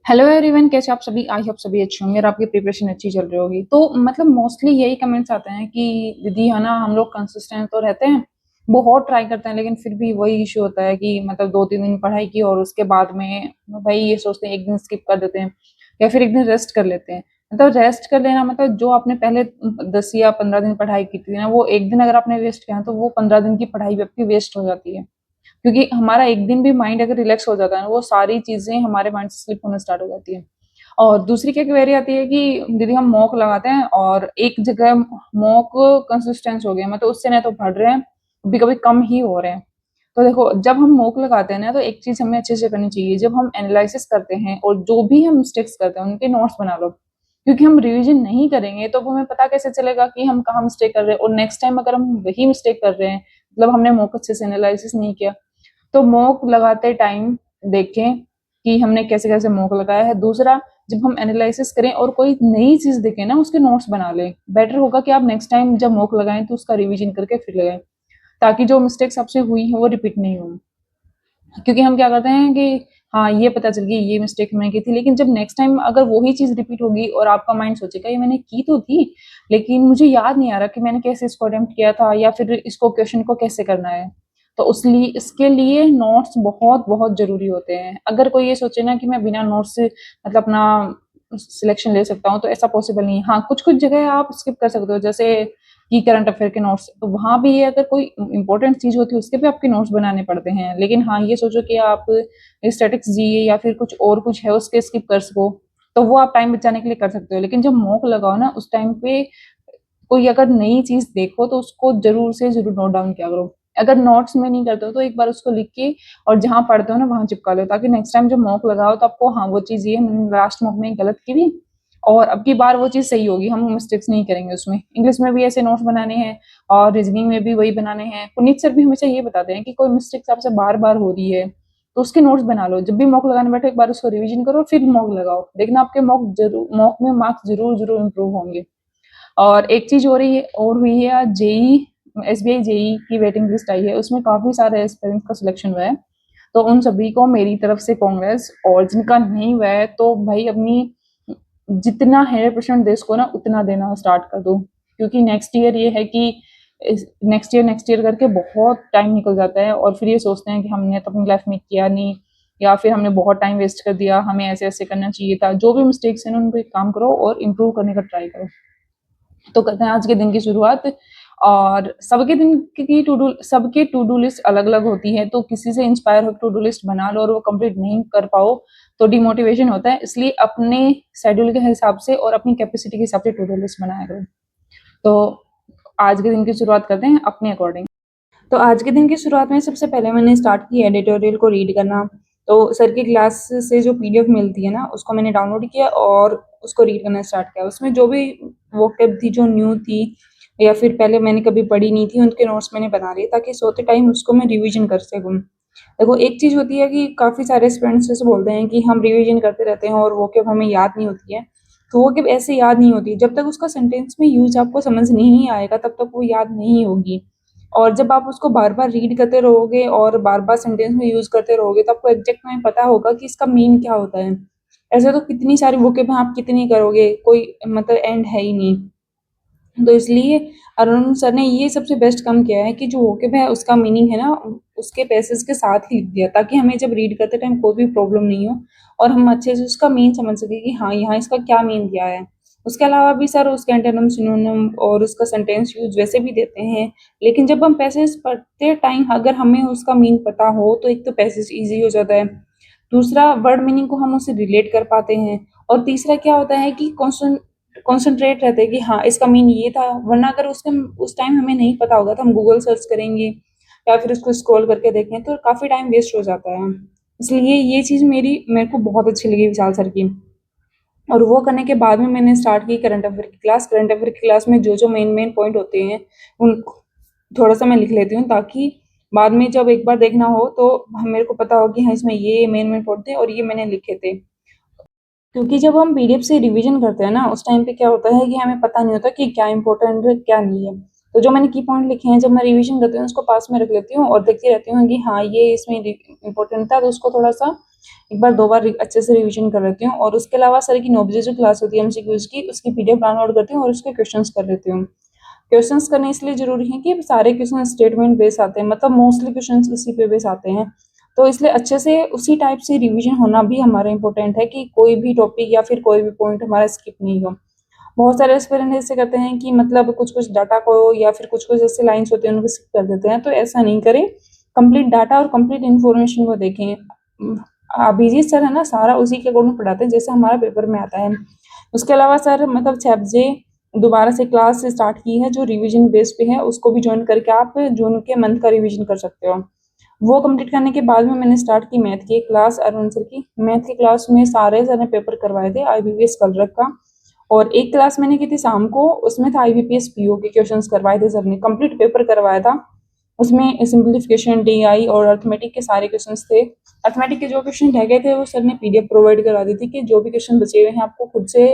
Hello everyone, कैसे आप सभी? आई होप सभी अच्छे होंगे और आपकी प्रिपरेशन अच्छी चल रही होगी। तो मतलब मोस्टली यही कमेंट्स आते हैं कि दीदी है ना, हम लोग कंसिस्टेंट तो रहते हैं, बहुत ट्राई करते हैं, लेकिन फिर भी वही इशू होता है कि मतलब 2-3 दिन पढ़ाई की और उसके बाद में भाई ये सोचते हैं एक दिन स्किप कर देते हैं या फिर एक दिन रेस्ट कर लेते हैं। मतलब रेस्ट कर लेना मतलब जो आपने पहले 10 या 15 दिन पढ़ाई की थी ना, वो एक दिन अगर आपने वेस्ट किया तो वो 15 दिन की पढ़ाई भी आपकी वेस्ट हो जाती है। क्योंकि हमारा एक दिन भी माइंड अगर रिलैक्स हो जाता है ना, वो सारी चीजें हमारे माइंड से स्लिप होना स्टार्ट हो जाती है। और दूसरी क्या क्वेरी आती है कि दीदी हम मॉक लगाते हैं और एक जगह मॉक कंसिस्टेंस हो गया, मतलब उससे ना तो बढ़ रहे हैं, कभी कभी कम ही हो रहे हैं। तो देखो, जब हम मॉक लगाते हैं ना, तो एक चीज हमें अच्छे से करनी चाहिए। जब हम एनालिसिस करते हैं और जो भी हम मिस्टेक्स करते हैं उनके नोट्स बना लो, क्योंकि हम रिवीजन नहीं करेंगे तो हमें पता कैसे चलेगा कि हम कहाँ मिस्टेक कर रहे हैं। और नेक्स्ट टाइम अगर हम वही मिस्टेक कर रहे हैं, मतलब हमने मॉक अच्छे से एनालिसिस नहीं किया, तो मॉक लगाते टाइम देखें कि हमने कैसे कैसे मॉक लगाया है। दूसरा, जब हम एनालिसिस करें और कोई नई चीज देखें ना, उसके नोट्स बना लें। बेटर होगा कि आप नेक्स्ट टाइम जब मॉक लगाएं तो उसका रिवीजन करके फिर लगाएं, ताकि जो मिस्टेक्स आपसे हुई है वो रिपीट नहीं हो। क्योंकि हम क्या करते हैं कि हाँ, ये पता चल गई ये मिस्टेक मैंने की थी, लेकिन जब नेक्स्ट टाइम अगर वही चीज रिपीट होगी और आपका माइंड सोचेगा ये मैंने की तो थी, लेकिन मुझे याद नहीं आ रहा कि मैंने कैसे इसको अटेम्प्ट किया था या फिर इसको क्वेश्चन को कैसे करना है। तो उसलिए इसके लिए नोट्स बहुत बहुत जरूरी होते हैं। अगर कोई ये सोचे ना कि मैं बिना नोट्स से मतलब अपना सिलेक्शन ले सकता हूँ, तो ऐसा पॉसिबल नहीं है। हाँ, कुछ कुछ जगह आप स्किप कर सकते हो, जैसे कि करंट अफेयर के नोट्स, तो वहां भी ये अगर कोई इंपॉर्टेंट चीज होती है उसके भी आपके नोट्स बनाने पड़ते हैं। लेकिन हाँ, ये सोचो कि आप स्टैटिक्स जी या फिर कुछ और कुछ है उसके स्किप कर सको, तो वो आप टाइम बचाने के लिए कर सकते हो। लेकिन जब मॉक लगाओ ना, उस टाइम पे कोई अगर नई चीज देखो तो उसको जरूर से जरूर नोट डाउन किया करो। अगर नोट्स में नहीं करते हो तो एक बार उसको लिख के और जहां पढ़ते हो ना वहां चिपका लो, ताकि नेक्स्ट टाइम जब मॉक लगाओ तो आपको हाँ, वो चीज ये मैंने लास्ट मॉक में गलत की थी और अब की बार वो चीज सही होगी, हम मिस्टेक्स नहीं करेंगे उसमें। इंग्लिश में भी ऐसे नोट्स बनाने हैं और रीजनिंग में भी वही बनाने हैं। पुनीत सर भी हमेशा ये बताते हैं कि कोई मिस्टेक्स आपसे बार बार हो रही है तो उसके नोट्स बना लो। जब भी मॉक लगाने बैठो एक बार उसको रिवीजन करो, फिर मॉक लगाओ, देखना आपके मॉक में मार्क्स जरूर जरूर इंप्रूव होंगे। और एक चीज हो रही है और हुई है, आज जेई एसबीआई जेई की वेटिंग लिस्ट आई है, उसमें काफी सारे एस्पिरेंट्स का सिलेक्शन हुआ है। तो उन सभी को मेरी तरफ से कांग्रेस। और जिनका नहीं हुआ है तो भाई अपनी जितना 100% दे सको ना उतना देना स्टार्ट कर दो। क्योंकि नेक्स्ट ईयर ये है कि नेक्स्ट ईयर करके बहुत टाइम निकल जाता है और फिर ये सोचते हैं कि हमने तो अपनी लाइफ में किया नहीं, या फिर हमने बहुत टाइम वेस्ट कर दिया, हमें ऐसे ऐसे करना चाहिए था। जो भी मिस्टेक्स हैं ना, उनको एक काम करो और इम्प्रूव करने का ट्राई करो। तो करते हैं आज के दिन की शुरुआत। और सबके दिन की सबके टू डू लिस्ट अलग अलग होती है, तो किसी से इंस्पायर होकर टू डू लिस्ट बना लो और वो कंप्लीट नहीं कर पाओ तो डिमोटिवेशन होता है। इसलिए अपने शेड्यूल के हिसाब से और अपनी कैपेसिटी के हिसाब से टू डू लिस्ट बनाया करो। तो आज के दिन की शुरुआत करते हैं अपने अकॉर्डिंग। तो आज के दिन की शुरुआत में सबसे पहले मैंने स्टार्ट की एडिटोरियल को रीड करना। तो सर की क्लास से जो पीडीएफ मिलती है ना, उसको मैंने डाउनलोड किया और उसको रीड करना स्टार्ट किया। उसमें जो भी वोकेब थी जो न्यू थी या फिर पहले मैंने कभी पढ़ी नहीं थी, उनके नोट्स मैंने बना लिए ताकि सोते टाइम उसको मैं रिवीजन कर सकूँ। देखो, एक चीज होती है कि काफी सारे स्टूडेंट्स जैसे बोलते हैं कि हम रिवीजन करते रहते हैं और वोकेब हमें याद नहीं होती है। तो वोकेब ऐसे याद नहीं होती, जब तक उसका सेंटेंस में यूज आपको समझ नहीं आएगा तब तक वो याद नहीं होगी। और जब आप उसको बार बार रीड करते रहोगे और बार बार सेंटेंस में यूज करते रहोगे तो आपको एग्जैक्ट में पता होगा कि इसका मीन क्या होता है। ऐसे तो कितनी सारी वोकेब आप कितनी करोगे, कोई मतलब एंड है ही नहीं। तो इसलिए अरुण सर ने ये सबसे बेस्ट काम किया है कि जो वोकेब है उसका मीनिंग है ना, उसके पैसेज के साथ ही लिख दिया, ताकि हमें जब रीड करते टाइम कोई भी प्रॉब्लम नहीं हो और हम अच्छे से उसका मीन समझ सके कि हाँ, यहाँ इसका क्या मीन दिया है। उसके अलावा भी सर उसके एंटोनिम सिनोनिम और उसका सेंटेंस यूज वैसे भी देते हैं। लेकिन जब हम पैसेज पढ़ते टाइम अगर हमें उसका मीन पता हो तो एक तो पैसेज इजी हो जाता है, दूसरा वर्ड मीनिंग को हम उससे रिलेट कर पाते हैं, और तीसरा क्या होता है कि कॉन्सेंट्रेट रहते हैं कि हाँ, इसका मीन ये था। वरना अगर उसके उस टाइम हमें नहीं पता होगा तो हम गूगल सर्च करेंगे या फिर उसको स्क्रॉल करके देखें तो काफी टाइम वेस्ट हो जाता है। इसलिए ये चीज मेरे को बहुत अच्छी लगी विशाल सर की। और वो करने के बाद में मैंने स्टार्ट की करंट अफेयर की क्लास। करंट अफेयर की क्लास में जो जो मेन मेन पॉइंट होते हैं उन थोड़ा सा मैं लिख लेती हूँ, ताकि बाद में जब एक बार देखना हो तो मेरे को पता हो कि हाँ, इसमें ये मेन मेन पॉइंट थे और ये मैंने लिखे थे। क्योंकि जब हम पीडीएफ से रिवीजन करते हैं ना, उस टाइम पे क्या होता है कि हमें पता नहीं होता कि क्या इंपॉर्टेंट है क्या नहीं है। तो जो मैंने की पॉइंट लिखे हैं, जब मैं रिवीजन करती हूँ उसको पास में रख लेती हूँ और देखती रहती हूँ कि हाँ, ये इसमें इंपॉर्टेंट था, तो उसको थोड़ा सा एक बार 2 बार अच्छे से रिवीजन कर लेती हूँ और उसके अलावा सर की 9 बजे जो क्लास होती है एमसीक्यूज की, उसकी पीडीएफ डाउनलोड करती हूँ और उसके क्वेश्चंस कर लेती हूँ। क्वेश्चंस करने इसलिए ज़रूरी है कि सारे क्वेश्चन स्टेटमेंट बेस आते हैं, मतलब मोस्टली क्वेश्चंस उसी पे बेस आते हैं। तो इसलिए अच्छे से उसी टाइप से रिवीजन होना भी हमारा इंपॉर्टेंट है कि कोई भी टॉपिक या फिर कोई भी पॉइंट हमारा स्किप नहीं हो। बहुत सारे एस्पिरेंट ऐसे करते हैं कि मतलब कुछ-कुछ डाटा को या फिर कुछ-कुछ ऐसे लाइन्स होते हैं उनको स्किप कर देते हैं, तो ऐसा नहीं करें। कंप्लीट डाटा और कंप्लीट इन्फॉर्मेशन को देखें। अभिजीत सर है ना, सारा उसी के अकॉर्डिंग पढ़ाते हैं जैसे हमारा पेपर में आता है। उसके अलावा सर मतलब 6 बजे दोबारा से क्लास स्टार्ट की है जो रिवीजन बेस पे है, उसको भी ज्वाइन करके आप जून के मंथ का रिवीजन कर सकते हो। वो कंप्लीट करने के बाद में मैंने स्टार्ट की मैथ की क्लास अरुण सर की। मैथ की क्लास में सारे सर ने पेपर करवाए थे आईबीपीएस कलरक का, और एक क्लास मैंने की थी शाम को, उसमें था आईबीपीएस पीओ के क्वेश्चंस करवाए थे सर ने, कंप्लीट पेपर करवाया था। उसमें सिंप्लीफिकेशन, डीआई और अर्थमेटिक के सारे क्वेश्चंस थे। अर्थमेटिक के जो क्वेश्चन रह गए थे वो सर ने पीडीएफ प्रोवाइड करा दी थी कि जो भी क्वेश्चन बचे हुए हैं आपको खुद से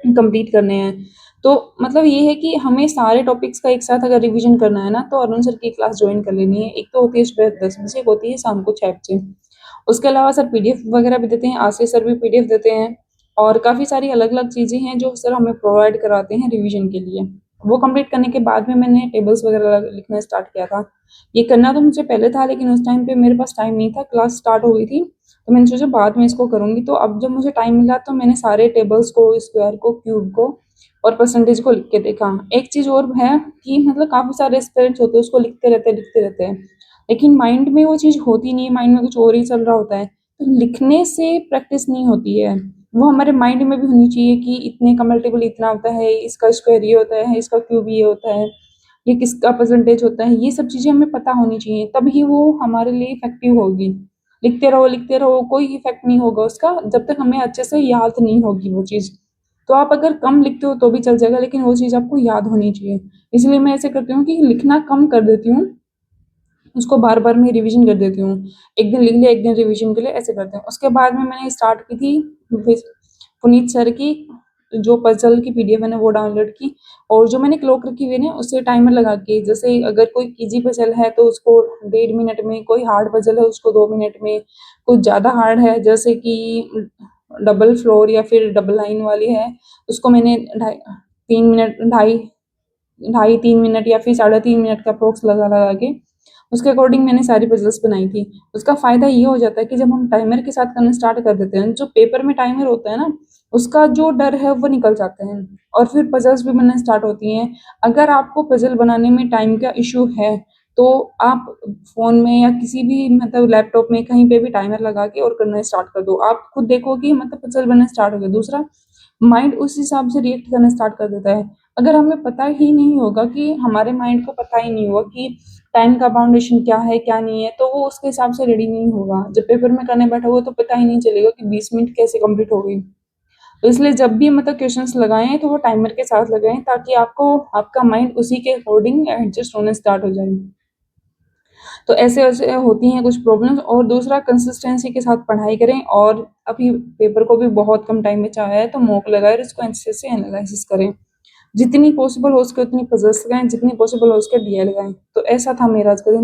कंप्लीट करने हैं। तो मतलब ये है कि हमें सारे टॉपिक्स का एक साथ अगर रिवीजन करना है ना, तो अरुण सर की क्लास ज्वाइन कर लेनी है। एक तो होती है सुबह 10 बजे, एक होती है शाम को 6 बजे। उसके अलावा सर पीडीएफ वगैरह भी देते हैं, आशीष सर भी पीडीएफ देते हैं और काफ़ी सारी अलग-अलग चीज़ें हैं जो सर हमें प्रोवाइड कराते हैं रिवीजन के लिए। वो कंप्लीट करने के बाद में मैंने टेबल्स वगैरह लिखना स्टार्ट किया था। ये करना तो मुझे पहले था लेकिन उस टाइम पे मेरे पास टाइम नहीं था, क्लास स्टार्ट हो गई थी, तो मैंने सोचा बाद में इसको करूँगी। तो अब जब मुझे टाइम मिला तो मैंने सारे टेबल्स को, स्क्वायर को, क्यूब को और परसेंटेज को लिख के देखा। एक चीज़ और है कि मतलब काफ़ी सारे एस्पिरेंट्स होते हैं, उसको लिखते रहते हैं, लेकिन माइंड में वो चीज़ होती नहीं है, माइंड में कुछ और ही चल रहा होता है। तो लिखने से प्रैक्टिस नहीं होती है, वो हमारे माइंड में भी होनी चाहिए कि इतने का मल्टीपल इतना होता है, इसका स्क्वायर ये होता है, इसका क्यूब ये होता है, ये किसका परसेंटेज होता है, ये सब चीज़ें हमें पता होनी चाहिए, तभी वो हमारे लिए इफ़ेक्टिव होगी। लिखते रहो, कोई इफ़ेक्ट नहीं होगा उसका जब तक हमें अच्छे से याद नहीं होगी वो चीज़। तो आप अगर कम लिखते हो तो भी चल जाएगा, लेकिन वो चीज़ आपको याद होनी चाहिए। इसलिए मैं ऐसे करती हूँ कि लिखना कम कर देती हूँ, उसको बार-बार मैं रिवीजन कर देती हूँ। एक दिन लिख लिया, एक दिन रिवीजन के लिए, ऐसे करते हैं। उसके बाद में मैंने स्टार्ट की थी विस पुनीत सर की जो पज़ल की पीडीएफ मैंने वो डाउनलोड की, और जो मैंने क्लॉक रखी हुई है ना उससे टाइमर लगा के, जैसे अगर कोई ईज़ी पज़ल है तो उसको 1.5 मिनट में, कोई हार्ड पज़ल है उसको 2 मिनट में, कुछ ज़्यादा हार्ड है जैसे कि डबल फ्लोर या फिर डबल लाइन वाली है, उसको मैंने ढाई 3 मिनट, ढाई ढाई 3 मिनट या फिर साढ़े 3 मिनट का अप्रॉक्स लगा के उसके अकॉर्डिंग मैंने सारी पज़ल्स बनाई थी। उसका फ़ायदा ये हो जाता है कि जब हम टाइमर के साथ करना स्टार्ट कर देते हैं, जो पेपर में टाइमर होता है ना, उसका जो डर है वो निकल जाता है और फिर पज़ल्स भी बनना स्टार्ट होती हैं। अगर आपको पज़ल बनाने में टाइम का इश्यू है, तो आप फ़ोन में या किसी भी मतलब लैपटॉप में कहीं पे भी टाइमर लगा के और करना स्टार्ट कर दो। आप खुद देखो कि मतलब पज़ल बनना स्टार्ट हो गया। दूसरा, माइंड उस हिसाब से रिएक्ट करना स्टार्ट कर देता है। अगर हमें पता ही नहीं होगा कि हमारे माइंड को पता ही नहीं होगा कि टाइम का बाउंडेशन क्या है, क्या नहीं है, तो वो उसके हिसाब से रेडी नहीं होगा। जब पेपर में करने बैठोगे तो पता ही नहीं चलेगा कि 20 मिनट कैसे कंप्लीट हो गई। तो इसलिए जब भी मतलब क्वेश्चंस लगाएँ तो वो टाइमर के साथ लगाएँ ताकि आपको आपका माइंड उसी के अकॉर्डिंग एडजस्ट होना स्टार्ट हो जाए। तो ऐसे-ऐसे होती हैं कुछ प्रॉब्लम्स, और दूसरा कंसिस्टेंसी के साथ पढ़ाई करें, और अभी पेपर को भी बहुत कम टाइम बचा है तो मॉक लगाएँ और इसको अच्छे से एनालाइसिस करें। जितनी पॉसिबल हो सके उतनी पज़ल्स लगाएँ, जितनी पॉसिबल हो सके डीआई लगाएँ। तो ऐसा था मेरा आज का दिन।